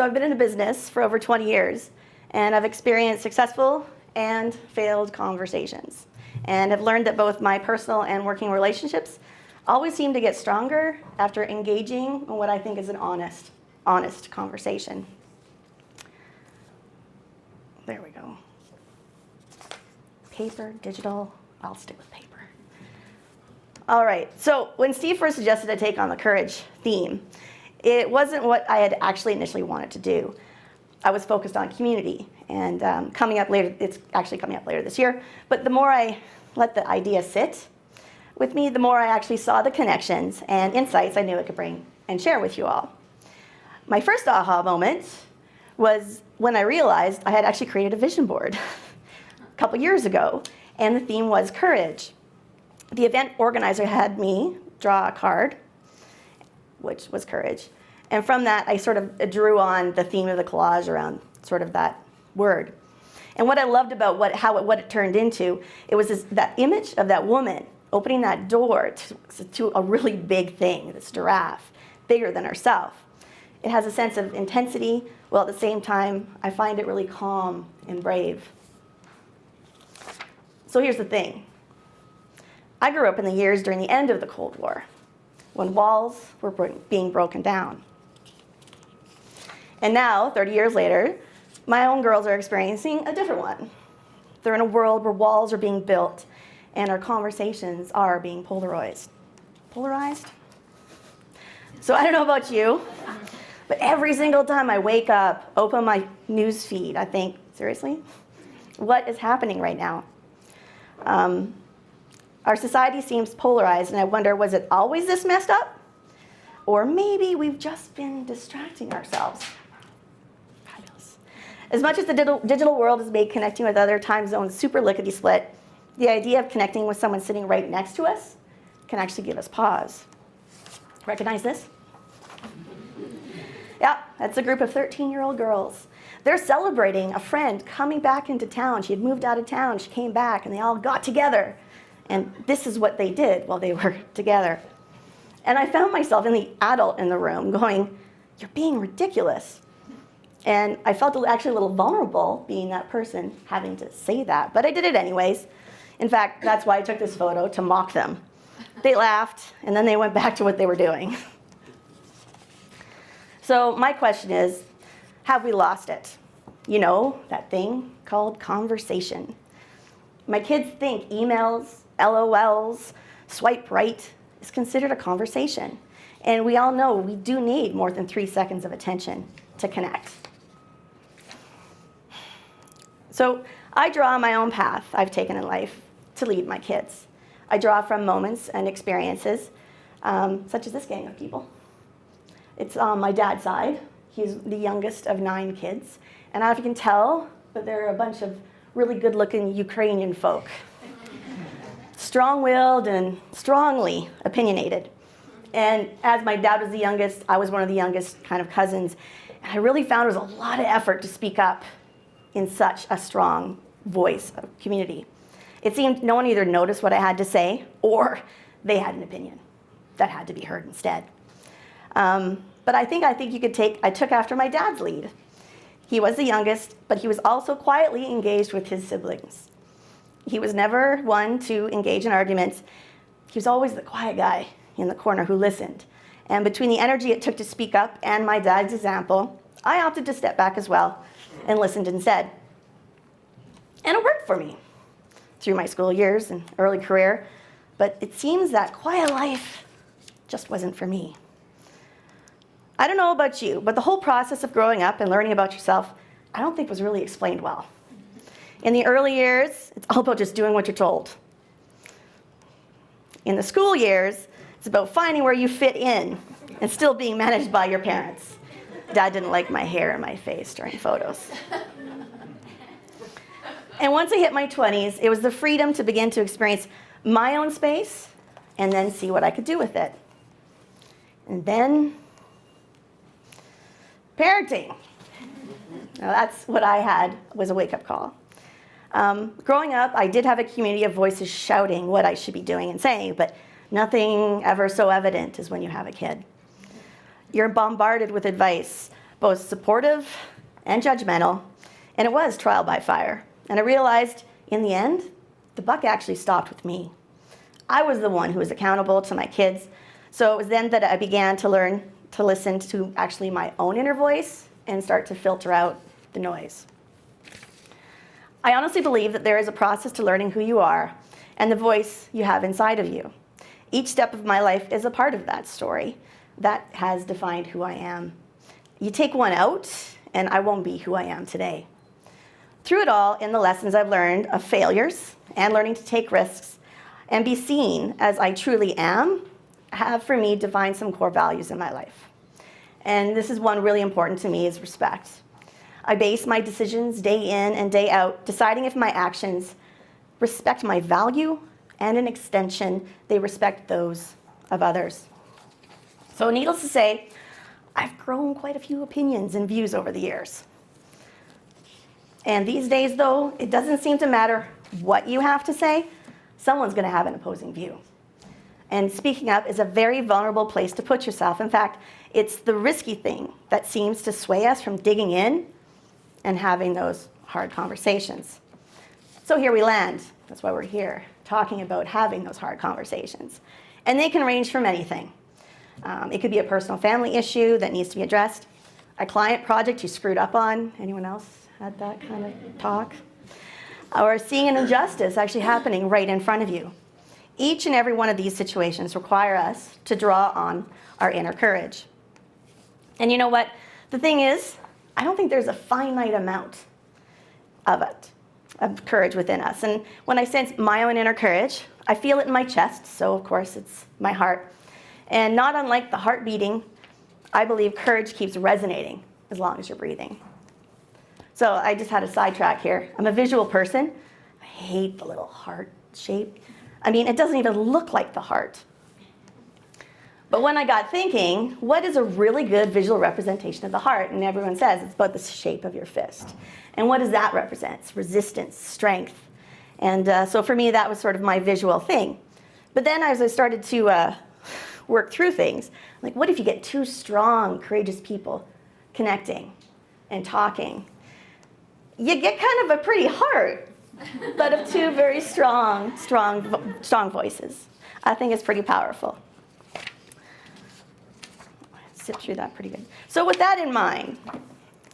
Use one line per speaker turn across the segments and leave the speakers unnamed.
So I've been in a business for over 20 years, and I've experienced successful and failed conversations, and have learned that both my personal and working relationships always seem to get stronger after engaging in what I think is an honest conversation. There we go. Paper, digital, I'll stick with paper. All right, so when Steve first suggested I take on the courage theme, it wasn't what I had actually initially wanted to do. I was focused on community, and it's actually coming up later this year, but the more I let the idea sit with me, the more I actually saw the connections and insights I knew I could bring and share with you all. My first aha moment was when I realized I had actually created a vision board a couple years ago, and the theme was courage. The event organizer had me draw a card, which was courage. And from that, I sort of drew on the theme of the collage around sort of that word. And what I loved about what it turned into, it was that image of that woman opening that door to a really big thing, this giraffe, bigger than herself. It has a sense of intensity, while at the same time, I find it really calm and brave. So here's the thing. I grew up in the years during the end of the Cold War, when walls were being broken down. And now, 30 years later, my own girls are experiencing a different one. They're in a world where walls are being built and our conversations are being polarized. Polarized? So I don't know about you, but every single time I wake up, open my news feed, I think, seriously? What is happening right now? Our society seems polarized, and I wonder, was it always this messed up? Or maybe we've just been distracting ourselves. Fabulous. As much as the digital world has made connecting with other time zones super lickety-split, the idea of connecting with someone sitting right next to us can actually give us pause. Recognize this? Yeah, that's a group of 13-year-old girls. They're celebrating a friend coming back into town. She had moved out of town, she came back, and they all got together. And this is what they did while they were together. And I found myself in the adult in the room going, you're being ridiculous. And I felt actually a little vulnerable being that person having to say that, but I did it anyways. In fact, that's why I took this photo, to mock them. They laughed, and then they went back to what they were doing. So my question is, have we lost it? You know, that thing called conversation. My kids think emails, LOLs, swipe right is considered a conversation. And we all know we do need more than 3 seconds of attention to connect. So I draw my own path I've taken in life to lead my kids. I draw from moments and experiences, such as this gang of people. It's on my dad's side. He's the youngest of 9 kids. And I don't know if you can tell, but they're a bunch of really good-looking Ukrainian folk. Strong-willed and strongly opinionated. And as my dad was the youngest, I was one of the youngest kind of cousins. And I really found it was a lot of effort to speak up in such a strong voice of community. It seemed no one either noticed what I had to say, or they had an opinion that had to be heard instead. But I think I took after my dad's lead. He was the youngest, but he was also quietly engaged with his siblings. He was never one to engage in arguments. He was always the quiet guy in the corner who listened. And between the energy it took to speak up and my dad's example, I opted to step back as well and listened instead. And it worked for me through my school years and early career, but it seems that quiet life just wasn't for me. I don't know about you, but the whole process of growing up and learning about yourself, I don't think was really explained well. In the early years, it's all about just doing what you're told. In the school years, it's about finding where you fit in and still being managed by your parents. Dad didn't like my hair and my face during photos. And once I hit my 20s, it was the freedom to begin to experience my own space and then see what I could do with it. And then, parenting. Now that's what I had, was a wake-up call. Growing up, I did have a community of voices shouting what I should be doing and saying, but nothing ever so evident as when you have a kid. You're bombarded with advice, both supportive and judgmental, and it was trial by fire. And I realized in the end, the buck actually stopped with me. I was the one who was accountable to my kids. So it was then that I began to learn to listen to actually my own inner voice and start to filter out the noise. I honestly believe that there is a process to learning who you are and the voice you have inside of you. Each step of my life is a part of that story that has defined who I am. You take one out, and I won't be who I am today. Through it all, in the lessons I've learned of failures and learning to take risks and be seen as I truly am, have for me defined some core values in my life. And this is one really important to me, is respect. I base my decisions day in and day out, deciding if my actions respect my value, and in extension, they respect those of others. So needless to say, I've grown quite a few opinions and views over the years. And these days, though, it doesn't seem to matter what you have to say, someone's going to have an opposing view. And speaking up is a very vulnerable place to put yourself. In fact, it's the risky thing that seems to sway us from digging in and having those hard conversations. So here we land. That's why we're here, talking about having those hard conversations. And they can range from anything. It could be a personal family issue that needs to be addressed, a client project you screwed up on. Anyone else had that kind of talk? Or seeing an injustice actually happening right in front of you. Each and every one of these situations require us to draw on our inner courage. And you know what? The thing is, I don't think there's a finite amount of it, of courage within us. And when I sense my own inner courage, I feel it in my chest, so of course it's my heart. And not unlike the heart beating, I believe courage keeps resonating as long as you're breathing. So I just had a sidetrack here. I'm a visual person. I hate the little heart shape. I mean, it doesn't even look like the heart. But when I got thinking, what is a really good visual representation of the heart? And everyone says it's about the shape of your fist. And what does that represent? It's resistance, strength. And so for me, that was sort of my visual thing. But then as I started to work through things, like what if you get two strong, courageous people connecting and talking? You get kind of a pretty heart, but of two very strong voices. I think it's pretty powerful. Sit through that pretty good. So with that in mind,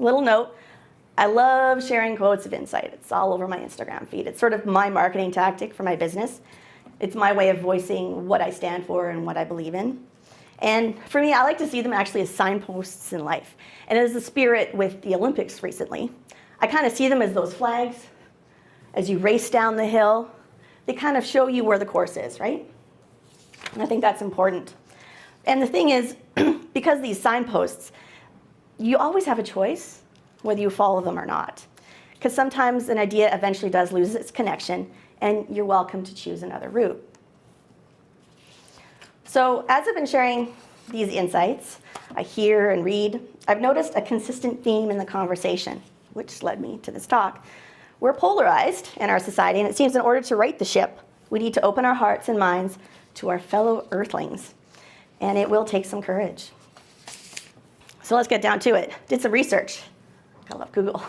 little note, I love sharing quotes of insight. It's all over my Instagram feed. It's sort of my marketing tactic for my business. It's my way of voicing what I stand for and what I believe in. And for me, I like to see them actually as signposts in life. And as the spirit with the Olympics recently, I kind of see them as those flags. As you race down the hill, they kind of show you where the course is, right? And I think that's important. And the thing is, because these signposts, you always have a choice whether you follow them or not. Because sometimes an idea eventually does lose its connection, and you're welcome to choose another route. So as I've been sharing these insights, I hear and read, I've noticed a consistent theme in the conversation, which led me to this talk. We're polarized in our society, and it seems in order to right the ship, we need to open our hearts and minds to our fellow earthlings. And it will take some courage. So let's get down to it. Did some research. I love Google.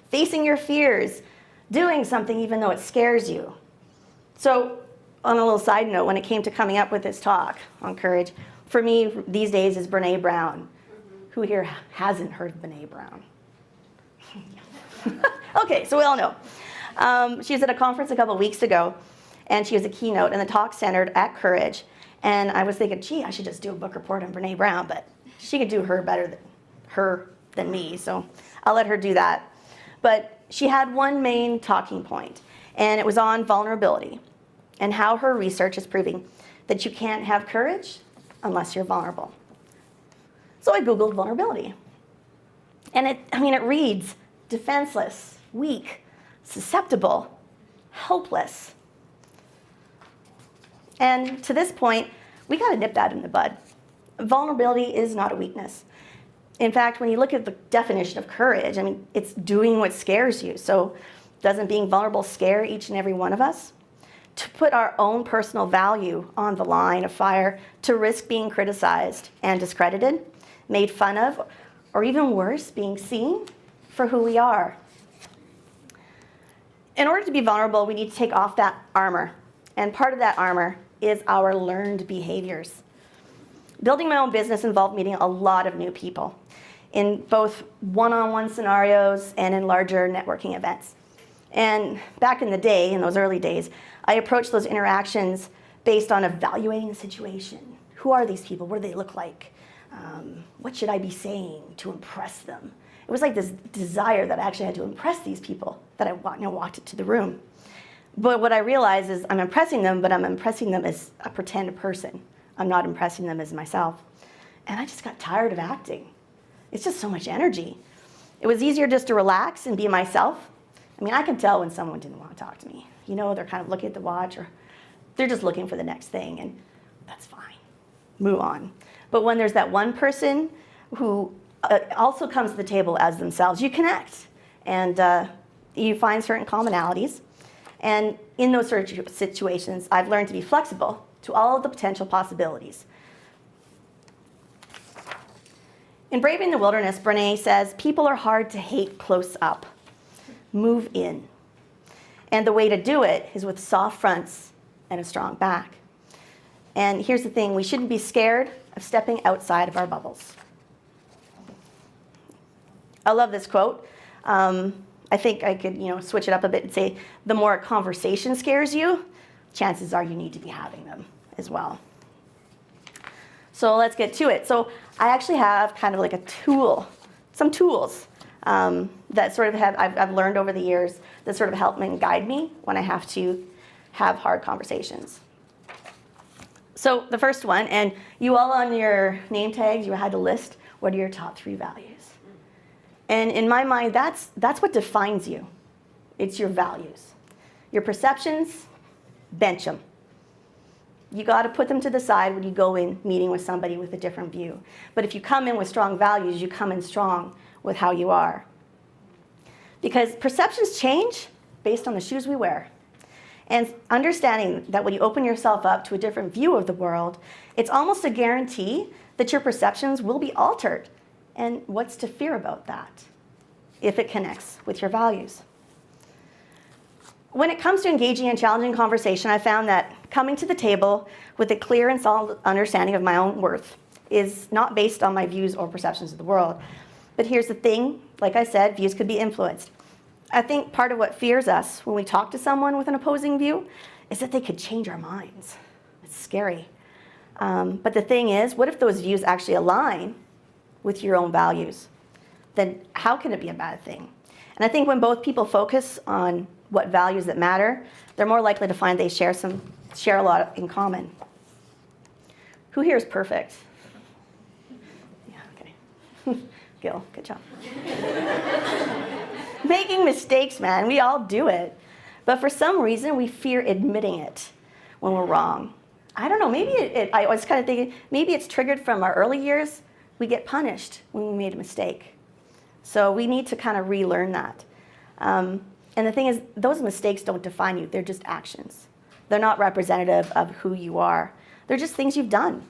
Facing your fears, doing something even though it scares you. So on a little side note, when it came to coming up with this talk on courage, for me these days is Brene Brown. Who here hasn't heard of Brene Brown? Okay, so we all know. She was at a conference a couple of weeks ago, and she was a keynote, and the talk centered at courage. And I was thinking, gee, I should just do a book report on Brene Brown, but she could do her better than me, so I'll let her do that. But she had one main talking point, and it was on vulnerability and how her research is proving that you can't have courage unless you're vulnerable. So I Googled vulnerability. And it reads defenseless, weak, susceptible, helpless. And to this point, we got to nip that in the bud. Vulnerability is not a weakness. In fact, when you look at the definition of courage, it's doing what scares you. So doesn't being vulnerable scare each and every one of us? To put our own personal value on the line of fire, to risk being criticized and discredited, made fun of, or even worse, being seen for who we are. In order to be vulnerable, we need to take off that armor. And part of that armor is our learned behaviors. Building my own business involved meeting a lot of new people in both one-on-one scenarios and in larger networking events. And back in the day, in those early days, I approached those interactions based on evaluating the situation. Who are these people? What do they look like? What should I be saying to impress them? It was like this desire that I actually had to impress these people that I walked into the room. But what I realized is I'm impressing them, but I'm impressing them as a pretend person. I'm not impressing them as myself. And I just got tired of acting. It's just so much energy. It was easier just to relax and be myself. I mean, I can tell when someone didn't want to talk to me. You know, they're kind of looking at the watch, or they're just looking for the next thing, and that's fine. Move on. But when there's that one person who also comes to the table as themselves, you connect, and you find certain commonalities. And in those sort of situations, I've learned to be flexible to all of the potential possibilities. In Braving the Wilderness, Brené says, people are hard to hate close up. Move in. And the way to do it is with soft fronts and a strong back. And here's the thing, we shouldn't be scared of stepping outside of our bubbles. I love this quote. I think I could, switch it up a bit and say, the more a conversation scares you, chances are you need to be having them as well. So let's get to it. So I actually have kind of like some tools that sort of I've learned over the years that sort of help me and guide me when I have to have hard conversations. So the first one, and you all on your name tags, you had to list what are your top 3 values. And in my mind, that's what defines you. It's your values. Your perceptions, bench them. You got to put them to the side when you go in meeting with somebody with a different view. But if you come in with strong values, you come in strong with how you are. Because perceptions change based on the shoes we wear. And understanding that when you open yourself up to a different view of the world, it's almost a guarantee that your perceptions will be altered. And what's to fear about that if it connects with your values? When it comes to engaging in challenging conversation, I found that coming to the table with a clear and solid understanding of my own worth is not based on my views or perceptions of the world. But here's the thing, like I said, views could be influenced. I think part of what fears us when we talk to someone with an opposing view is that they could change our minds. It's scary. But the thing is, what if those views actually align with your own values? Then how can it be a bad thing? And I think when both people focus on what values that matter, they're more likely to find they share a lot in common. Who here is perfect? Yeah, okay. Gil, good job. Making mistakes, man, we all do it. But for some reason, we fear admitting it when we're wrong. I don't know, maybe I was kind of thinking, maybe it's triggered from our early years. We get punished when we made a mistake. So we need to kind of relearn that. And the thing is, those mistakes don't define you. They're just actions. They're not representative of who you are. They're just things you've done.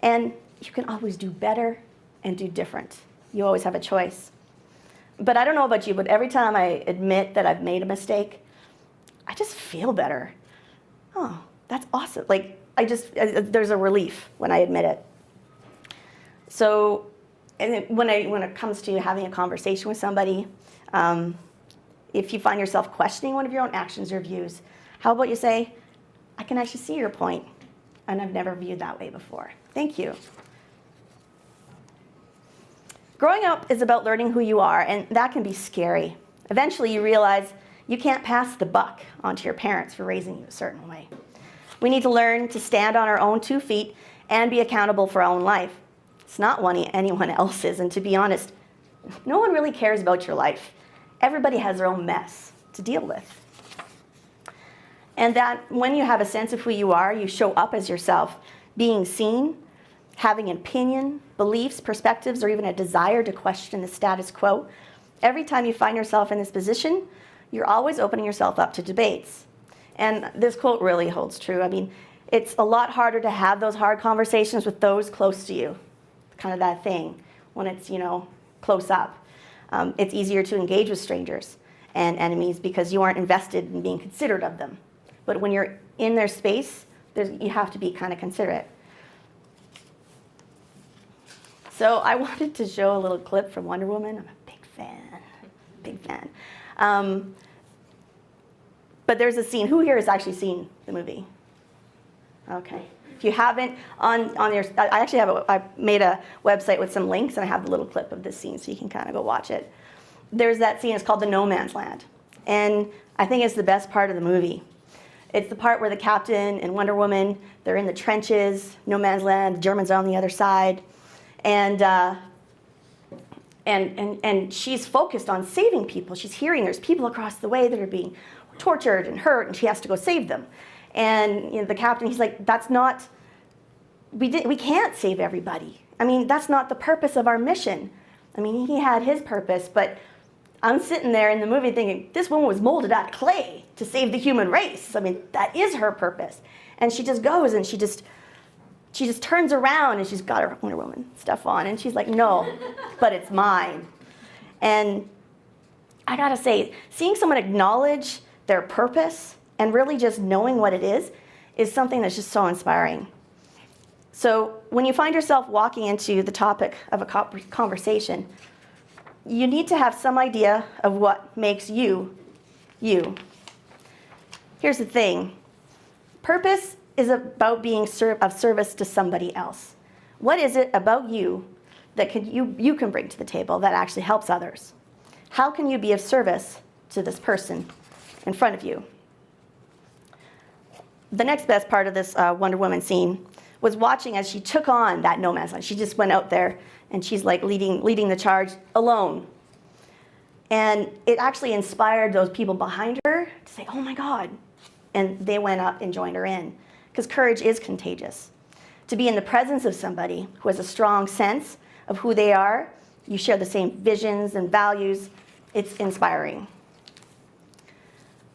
And you can always do better and do different. You always have a choice. But I don't know about you, but every time I admit that I've made a mistake, I just feel better. Oh, that's awesome. Like, there's a relief when I admit it. So, and when it comes to having a conversation with somebody, if you find yourself questioning one of your own actions or views, how about you say, I can actually see your point, and I've never viewed that way before. Thank you. Growing up is about learning who you are, and that can be scary. Eventually, you realize you can't pass the buck onto your parents for raising you a certain way. We need to learn to stand on our own 2 feet and be accountable for our own life. It's not anyone else's, and to be honest, no one really cares about your life. Everybody has their own mess to deal with. And that when you have a sense of who you are, you show up as yourself, being seen, having an opinion, beliefs, perspectives, or even a desire to question the status quo. Every time you find yourself in this position, you're always opening yourself up to debates. And this quote really holds true. I mean, it's a lot harder to have those hard conversations with those close to you. Kind of that thing when it's, close up. It's easier to engage with strangers and enemies because you aren't invested in being considerate of them. But when you're in their space, you have to be kind of considerate. So I wanted to show a little clip from Wonder Woman. I'm a big fan. But there's a scene. Who here has actually seen the movie? Okay. If you haven't, I made a website with some links, and I have the little clip of this scene, so you can kind of go watch it. There's that scene. It's called the No Man's Land, and I think it's the best part of the movie. It's the part where the captain and Wonder Woman, they're in the trenches, no man's land, the Germans are on the other side, and she's focused on saving people. She's hearing there's people across the way that are being tortured and hurt, and she has to go save them. And the captain, he's like, we can't save everybody. I mean, that's not the purpose of our mission. I mean, he had his purpose, but I'm sitting there in the movie thinking, this woman was molded out of clay to save the human race. I mean, that is her purpose. And she just goes and she just turns around and she's got her Wonder Woman stuff on. And she's like, no, but it's mine. And I gotta say, seeing someone acknowledge their purpose and really just knowing what it is something that's just so inspiring. So when you find yourself walking into the topic of a conversation, you need to have some idea of what makes you, you. Here's the thing. Purpose is about being of service to somebody else. What is it about you that you can bring to the table that actually helps others? How can you be of service to this person in front of you? The next best part of this Wonder Woman scene was watching as she took on that no man's land. She just went out there and she's like leading the charge alone. And it actually inspired those people behind her to say, oh my God. And they went up and joined her in. Because courage is contagious. To be in the presence of somebody who has a strong sense of who they are, you share the same visions and values, it's inspiring.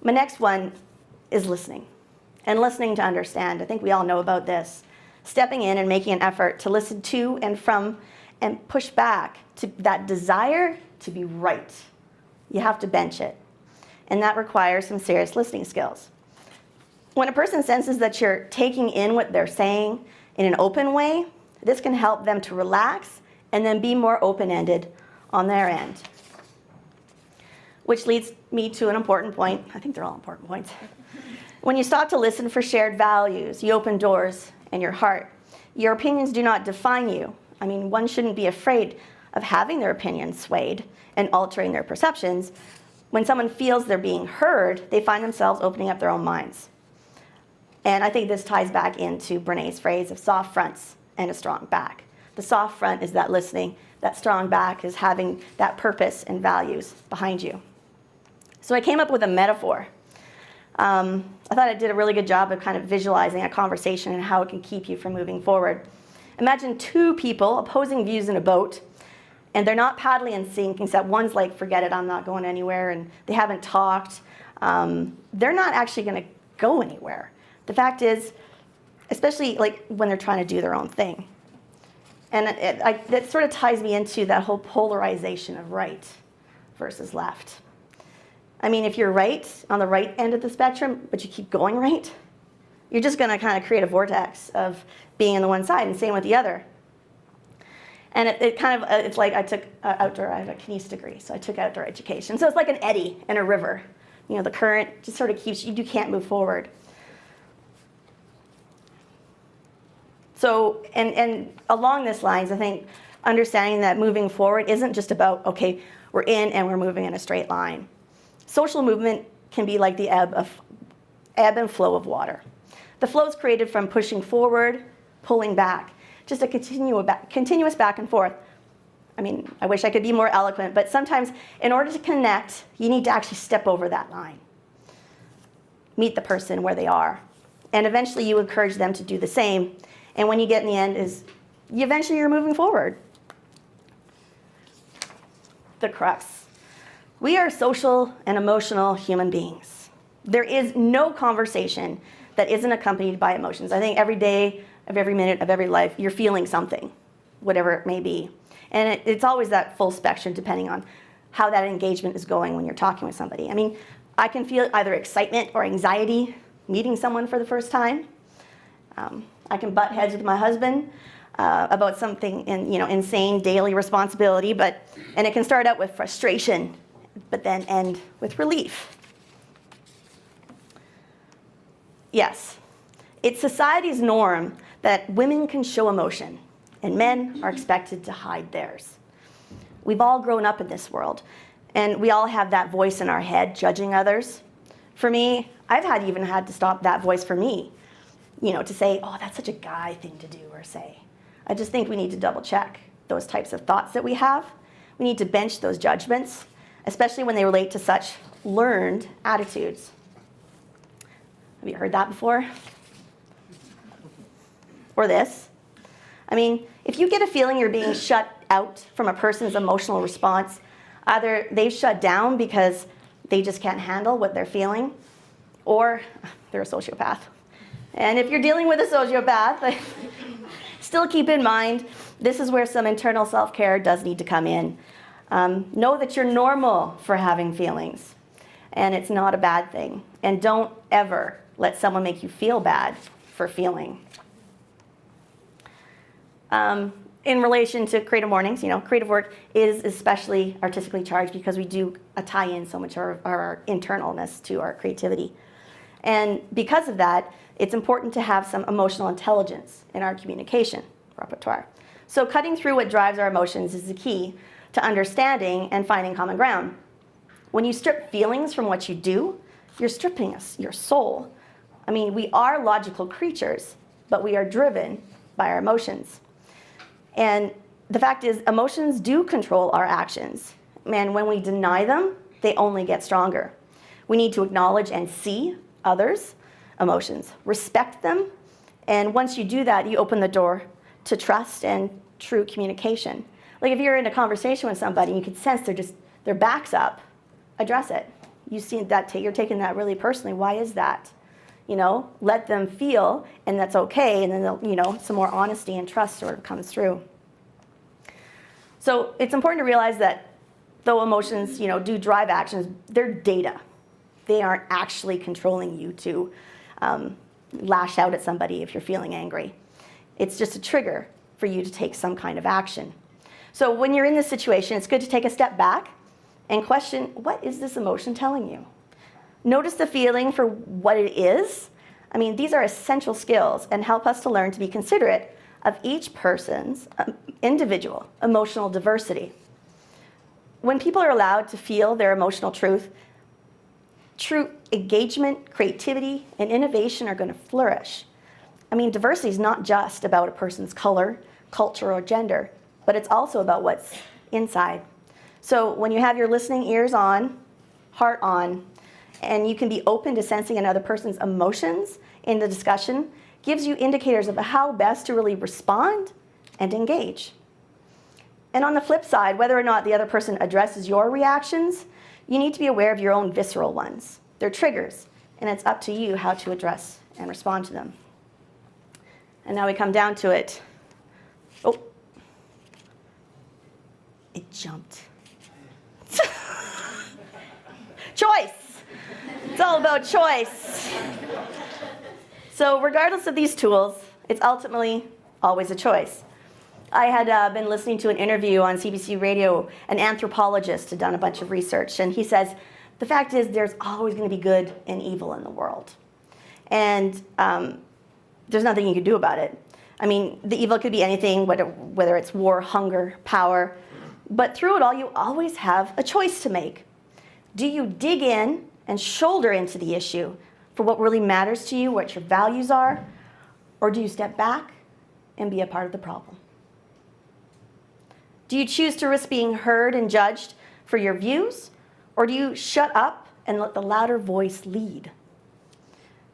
My next one is listening. And listening to understand. I think we all know about this. Stepping in and making an effort to listen to and from and push back to that desire to be right. You have to bench it. And that requires some serious listening skills. When a person senses that you're taking in what they're saying in an open way, this can help them to relax and then be more open-ended on their end. Which leads me to an important point. I think they're all important points. When you stop to listen for shared values, you open doors in your heart. Your opinions do not define you. I mean, one shouldn't be afraid of having their opinions swayed and altering their perceptions. When someone feels they're being heard, they find themselves opening up their own minds. And I think this ties back into Brené's phrase of soft fronts and a strong back. The soft front is that listening. That strong back is having that purpose and values behind you. So I came up with a metaphor. I thought I did a really good job of kind of visualizing a conversation and how it can keep you from moving forward. Imagine two people opposing views in a boat, and they're not paddling in sync, except one's like, forget it, I'm not going anywhere, and they haven't talked. They're not actually going to go anywhere. The fact is, especially like when they're trying to do their own thing. And that sort of ties me into that whole polarization of right versus left. I mean, if you're right on the right end of the spectrum, but you keep going right, you're just going to kind of create a vortex of being on the one side and same with the other. And it's like I took outdoor, I have a kinesics degree, so I took outdoor education. So it's like an eddy in a river. You know, the current just sort of keeps you can't move forward. So, and along this lines, I think understanding that moving forward isn't just about, okay, we're in and we're moving in a straight line. Social movement can be like the ebb and flow of water. The flow is created from pushing forward, pulling back, just a continuous back and forth. I mean, I wish I could be more eloquent, but sometimes in order to connect, you need to actually step over that line. Meet the person where they are. And eventually you encourage them to do the same. And when you get in the end is, eventually you're moving forward. The crux. We are social and emotional human beings. There is no conversation that isn't accompanied by emotions. I think every day of every minute of every life, you're feeling something, whatever it may be. And it's always that full spectrum depending on how that engagement is going when you're talking with somebody. I mean, I can feel either excitement or anxiety meeting someone for the first time. I can butt heads with my husband about something insane daily responsibility, and it can start out with frustration, but then end with relief. Yes, it's society's norm that women can show emotion and men are expected to hide theirs. We've all grown up in this world, and we all have that voice in our head judging others. For me, I've even had to stop that voice for me, to say, oh, that's such a guy thing to do or say. I just think we need to double check those types of thoughts that we have. We need to bench those judgments, especially when they relate to such learned attitudes. Have you heard that before? Or this? I mean, if you get a feeling you're being shut out from a person's emotional response, either they've shut down because they just can't handle what they're feeling, or they're a sociopath. And if you're dealing with a sociopath, still keep in mind, this is where some internal self-care does need to come in. Know that you're normal for having feelings, and it's not a bad thing. And don't ever let someone make you feel bad for feeling. In relation to Creative Mornings, creative work is especially artistically charged because we do tie in so much of our internalness to our creativity. And because of that, it's important to have some emotional intelligence in our communication repertoire. So cutting through what drives our emotions is the key to understanding and finding common ground. When you strip feelings from what you do, you're stripping your soul. I mean, we are logical creatures, but we are driven by our emotions. And the fact is, emotions do control our actions. And when we deny them, they only get stronger. We need to acknowledge and see others' emotions, respect them, and once you do that, you open the door to trust and true communication. Like if you're in a conversation with somebody and you can sense their back's up, address it. You see that you're taking that really personally. Why is that? Let them feel, and that's okay, and then some more honesty and trust sort of comes through. So it's important to realize that though emotions, do drive actions, they're data. They aren't actually controlling you to lash out at somebody if you're feeling angry. It's just a trigger for you to take some kind of action. So when you're in this situation, it's good to take a step back and question, what is this emotion telling you? Notice the feeling for what it is. I mean, these are essential skills and help us to learn to be considerate of each person's individual emotional diversity. When people are allowed to feel their emotional truth, true engagement, creativity, and innovation are going to flourish. I mean, diversity is not just about a person's color, culture, or gender, but it's also about what's inside. So when you have your listening ears on, heart on, and you can be open to sensing another person's emotions in the discussion, gives you indicators of how best to really respond and engage. And on the flip side, whether or not the other person addresses your reactions, you need to be aware of your own visceral ones. They're triggers, and it's up to you how to address and respond to them. And now we come down to it. Oh, it jumped. Choice. It's all about choice. So regardless of these tools, it's ultimately always a choice. I had been listening to an interview on CBC Radio. An anthropologist had done a bunch of research, and he says, the fact is there's always going to be good and evil in the world. And there's nothing you can do about it. I mean, the evil could be anything, whether it's war, hunger, power. But through it all, you always have a choice to make. Do you dig in and shoulder into the issue for what really matters to you, what your values are, or do you step back and be a part of the problem? Do you choose to risk being heard and judged for your views, or do you shut up and let the louder voice lead?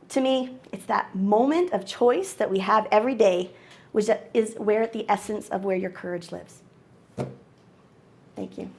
To me, it's that moment of choice that we have every day, which is where the essence of where your courage lives. Thank you.